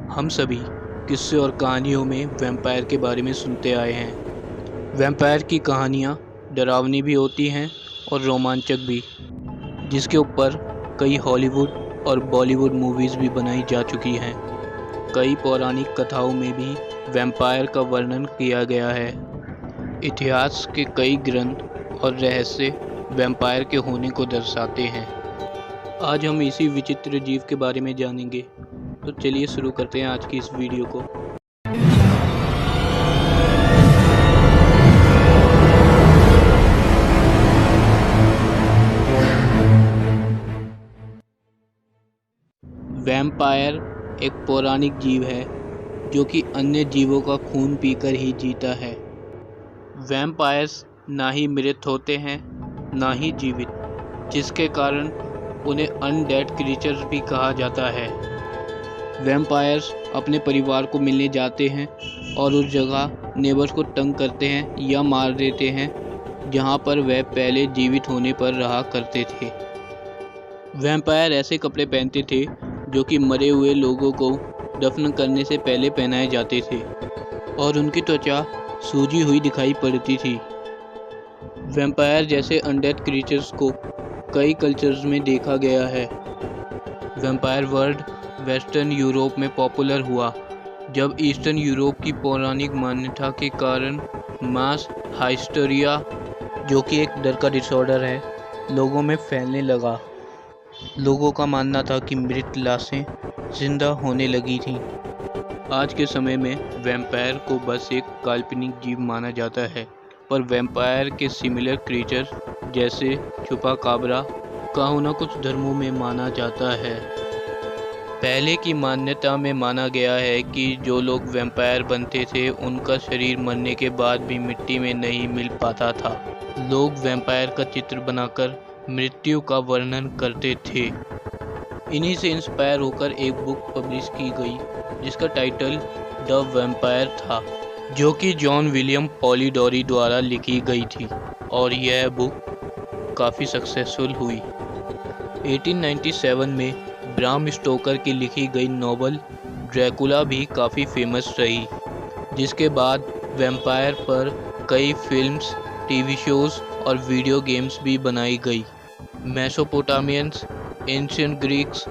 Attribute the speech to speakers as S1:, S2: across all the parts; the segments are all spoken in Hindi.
S1: हम सभी किस्से और कहानियों में वैम्पायर के बारे में सुनते आए हैं। वैम्पायर की कहानियाँ डरावनी भी होती हैं और रोमांचक भी, जिसके ऊपर कई हॉलीवुड और बॉलीवुड मूवीज़ भी बनाई जा चुकी हैं। कई पौराणिक कथाओं में भी वैम्पायर का वर्णन किया गया है। इतिहास के कई ग्रंथ और रहस्य वैम्पायर के होने को दर्शाते हैं। आज हम इसी विचित्र जीव के बारे में जानेंगे, तो चलिए शुरू करते हैं आज की इस वीडियो को। वैम्पायर एक पौराणिक जीव है जो कि अन्य जीवों का खून पीकर ही जीता है। वैम्पायर्स ना ही मृत होते हैं ना ही जीवित, जिसके कारण उन्हें अनडेड क्रीचर्स भी कहा जाता है। वैम्पायर्स अपने परिवार को मिलने जाते हैं और उस जगह नेबर्स को तंग करते हैं या मार देते हैं जहां पर वह पहले जीवित होने पर रहा करते थे। वैम्पायर ऐसे कपड़े पहनते थे जो कि मरे हुए लोगों को दफन करने से पहले पहनाए जाते थे और उनकी त्वचा सूजी हुई दिखाई पड़ती थी। वैम्पायर जैसे अनडेड क्रीचर्स को कई कल्चर्स में देखा गया है। वैम्पायर वर्ड वेस्टर्न यूरोप में पॉपुलर हुआ जब ईस्टर्न यूरोप की पौराणिक मान्यता के कारण मास हाइस्टेरिया, जो कि एक डर का डिसऑर्डर है, लोगों में फैलने लगा। लोगों का मानना था कि मृत लाशें जिंदा होने लगी थीं। आज के समय में वैम्पायर को बस एक काल्पनिक जीव माना जाता है, पर वैम्पायर के सिमिलर क्रीचर जैसे चुपाकाब्रा का होना कुछ धर्मों में माना जाता है। पहले की मान्यता में माना गया है कि जो लोग वैम्पायर बनते थे उनका शरीर मरने के बाद भी मिट्टी में नहीं मिल पाता था। लोग वैम्पायर का चित्र बनाकर मृत्यु का वर्णन करते थे। इन्हीं से इंस्पायर होकर एक बुक पब्लिश की गई जिसका टाइटल द वैम्पायर था, जो कि जॉन विलियम पॉलीडोरी द्वारा लिखी गई थी और यह बुक काफ़ी सक्सेसफुल हुई। 1897 में ब्राम स्टोकर की लिखी गई नॉवल ड्रैकुला भी काफ़ी फेमस रही, जिसके बाद वैम्पायर पर कई फिल्म्स, टीवी शोज़ और वीडियो गेम्स भी बनाई गई। मेसोपोटामियंस, एंशिएंट ग्रीक्स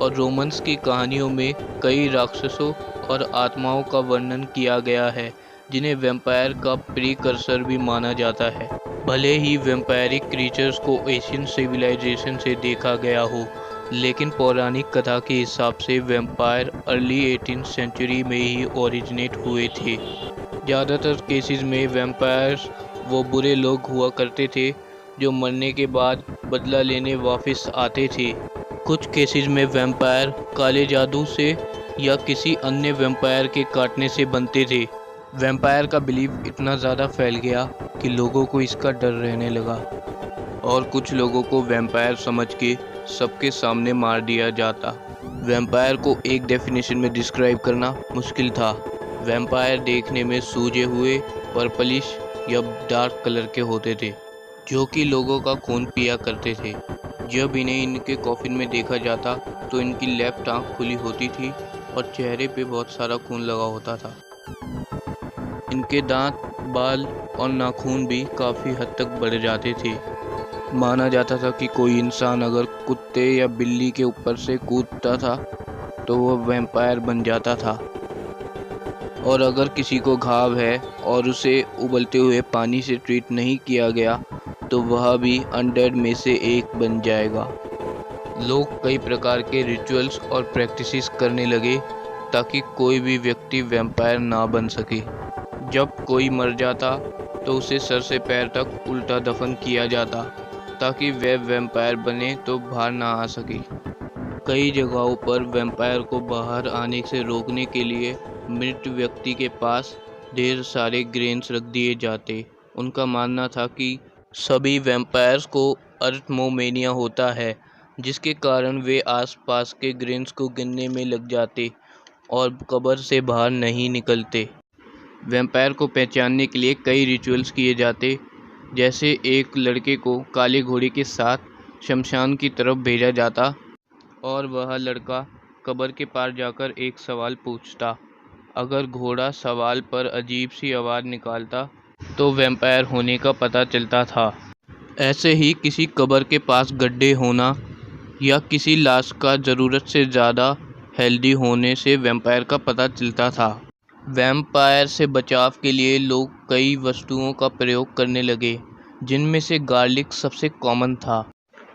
S1: और रोमन्स की कहानियों में कई राक्षसों और आत्माओं का वर्णन किया गया है, जिन्हें वैम्पायर का प्रीकर्सर भी माना जाता है। भले ही वैम्पायरिक क्रीचर्स को एशियन सिविलाइजेशन से देखा गया हो, लेकिन पौराणिक कथा के हिसाब से वैम्पायर अर्ली 18th सेंचुरी में ही ओरिजिनेट हुए थे। ज़्यादातर केसेस में वैम्पायर्स वो बुरे लोग हुआ करते थे जो मरने के बाद बदला लेने वापस आते थे। कुछ केसेस में वैम्पायर काले जादू से या किसी अन्य वैम्पायर के काटने से बनते थे। वैम्पायर का बिलीव इतना ज़्यादा फैल गया कि लोगों को इसका डर रहने लगा और कुछ लोगों को वैम्पायर समझ के सबके सामने मार दिया जाता। वैम्पायर को एक डेफिनेशन में डिस्क्राइब करना मुश्किल था। वैम्पायर देखने में सूजे हुए पर्पलिश या डार्क कलर के होते थे, जो कि लोगों का खून पिया करते थे। जब इन्हें इनके कॉफिन में देखा जाता तो इनकी लेफ्ट आंख खुली होती थी और चेहरे पे बहुत सारा खून लगा होता था। इनके दांत, बाल और नाखून भी काफ़ी हद तक बढ़ जाते थे। माना जाता था कि कोई इंसान अगर कुत्ते या बिल्ली के ऊपर से कूदता था तो वह वैम्पायर बन जाता था, और अगर किसी को घाव है और उसे उबलते हुए पानी से ट्रीट नहीं किया गया तो वह भी अनडेड में से एक बन जाएगा। लोग कई प्रकार के रिचुअल्स और प्रैक्टिसेस करने लगे ताकि कोई भी व्यक्ति वैम्पायर ना बन सके। जब कोई मर जाता तो उसे सर से पैर तक उल्टा दफन किया जाता ताकि वह वैम्पायर बने तो बाहर ना आ सके। कई जगहों पर वैम्पायर को बाहर आने से रोकने के लिए मृत व्यक्ति के पास ढेर सारे ग्रेन्स रख दिए जाते। उनका मानना था कि सभी वैम्पायर्स को अर्थमोमेनिया होता है, जिसके कारण वे आसपास के ग्रेन्स को गिनने में लग जाते और कब्र से बाहर नहीं निकलते। वैम्पायर को पहचानने के लिए कई रिचुअल्स किए जाते, जैसे एक लड़के को काले घोड़े के साथ शमशान की तरफ भेजा जाता और वह लड़का कब्र के पार जाकर एक सवाल पूछता। अगर घोड़ा सवाल पर अजीब सी आवाज़ निकालता तो वैम्पायर होने का पता चलता था। ऐसे ही किसी कब्र के पास गड्ढे होना या किसी लाश का ज़रूरत से ज़्यादा हेल्दी होने से वैम्पायर का पता चलता था। वैम्पायर से बचाव के लिए लोग कई वस्तुओं का प्रयोग करने लगे, जिनमें से गार्लिक सबसे कॉमन था।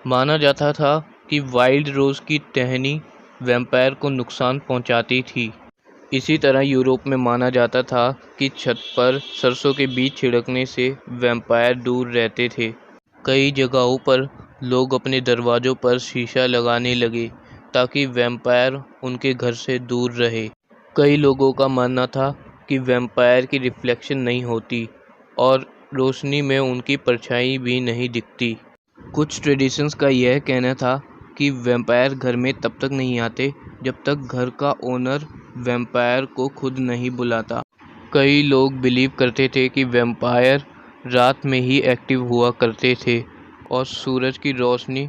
S1: माना जाता था कि वाइल्ड रोज़ की टहनी वैम्पायर को नुकसान पहुंचाती थी। इसी तरह यूरोप में माना जाता था कि छत पर सरसों के बीज छिड़कने से वैम्पायर दूर रहते थे। कई जगहों पर लोग अपने दरवाज़ों पर शीशा लगाने लगे ताकि वैम्पायर उनके घर से दूर रहे। कई लोगों का मानना था कि वैम्पायर की रिफ्लेक्शन नहीं होती और रोशनी में उनकी परछाई भी नहीं दिखती। कुछ ट्रेडिशंस का यह कहना था कि वैम्पायर घर में तब तक नहीं आते जब तक घर का ओनर वैम्पायर को खुद नहीं बुलाता। कई लोग बिलीव करते थे कि वैम्पायर रात में ही एक्टिव हुआ करते थे और सूरज की रोशनी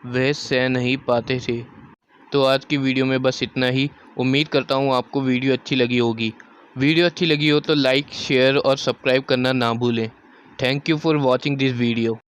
S1: वह सह नहीं पाते थे। तो आज की वीडियो में बस इतना ही। उम्मीद करता हूँ आपको वीडियो अच्छी लगी होगी। वीडियो अच्छी लगी हो तो लाइक, शेयर और सब्सक्राइब करना ना भूलें। Thank you for watching this video.